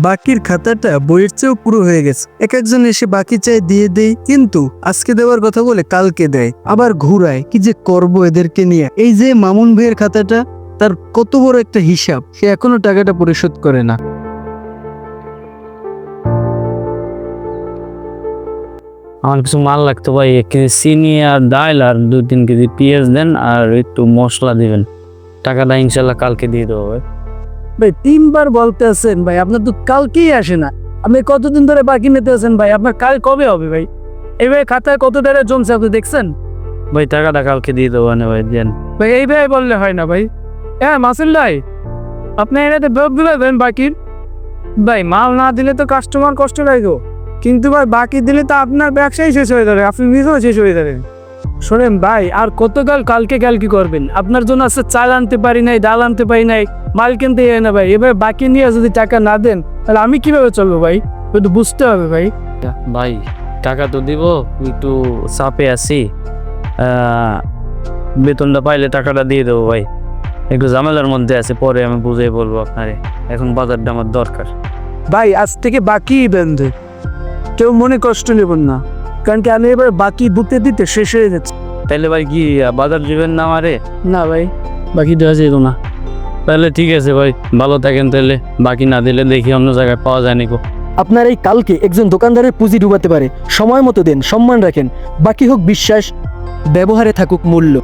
বাকির খাতাটা বইয়ের চেয়েও পুরো হয়ে গেছে। এক একজন এসে বাকি চাই দিয়ে দেই, কিন্তু আজকে দেওয়ার কথা বলে কালকে দেয়, আবার ঘুরায়। কি যে করব এদেরকে নিয়ে। এই যে মামুন ভাইয়ের খাতাটা, তার কত বড় একটা হিসাব, সে এখনো টাকাটা পরিশোধ করে না। আমার কিছু মাল লাগতো ভাই, 1 কেজি চিনি আর ডাল আর 2-3 কেজি পেঁয়াজ দেন, আর একটু মশলা দিবেন। টাকাটা ইনশাল্লাহ কালকে দিয়ে দেবো ভাই। ভাই 3বার বলতে আছেন ভাই, আপনার তো কালকেই আসে না। আপনি কতদিন ধরে বাকি নিতে আছেন ভাই? আপনার কাল কবে হবে ভাই? এইভাবে খাতায় কত টাকা জমছে আপনি দেখছেন ভাই টাকাটা কালকে দিয়ে দেবো না ভাই, দেন ভাই? এইভাবে বললে হয় না ভাই। হ্যাঁ মাসুল ভাই, আপনি এটাতে বেগ দিলে দেন বাকির। ভাই মাল না দিলে তো কাস্টমার কষ্ট লাগবে, কিন্তু ভাই বাকি দিলে তো আপনার ব্যবসাই শেষ হয়ে যাবে, আপনি নিজেও শেষ হয়ে যাবেন। শোনেন ভাই, আর কতকাল কালকে কি করবেন? আপনার জন্য আছে চাল আনতে পারি নাই, ডাল আনতে পারি নাই, মাল কিনতে যায় না ভাই। এবার বাকি নিয়ে যদি টাকা না দেন তাহলে আমি কিভাবে চলবো ভাই? একটু বুঝতে হবে ভাই। ভাই টাকা তো দিব, একটু চাপে আছি। বেতনটা পাইলে টাকাটা দিয়ে দেবো ভাই। একটু ঝামেলার মধ্যে আছে, পরে আমি বুঝিয়ে বলবো আপনারে। এখন বাজারটা আমার দরকার। ভাই আজ থেকে বাকি দেন, কেউ মনে কষ্ট নেবেন না, কারণ কি আমি এবার বাকি দিতে দিতে শেষ হয়ে যাচ্ছে। তাইলে ভাই কি বাজার দিবেন না আমারে? না ভাই, বাকি দেওয়া যেত না। তাহলে ঠিক আছে ভাই, ভালো থাকেন। তাহলে বাকি না দিলে দেখি অন্য জায়গায় পাওয়া যায় নাকি। আপনার এই কালকে একজন দোকানদারের পুঁজি ডুবাতে পারে। সময় মতো দেন, সম্মান রাখেন, বাকি হোক বিশ্বাস, ব্যবহারে থাকুক মূল্য।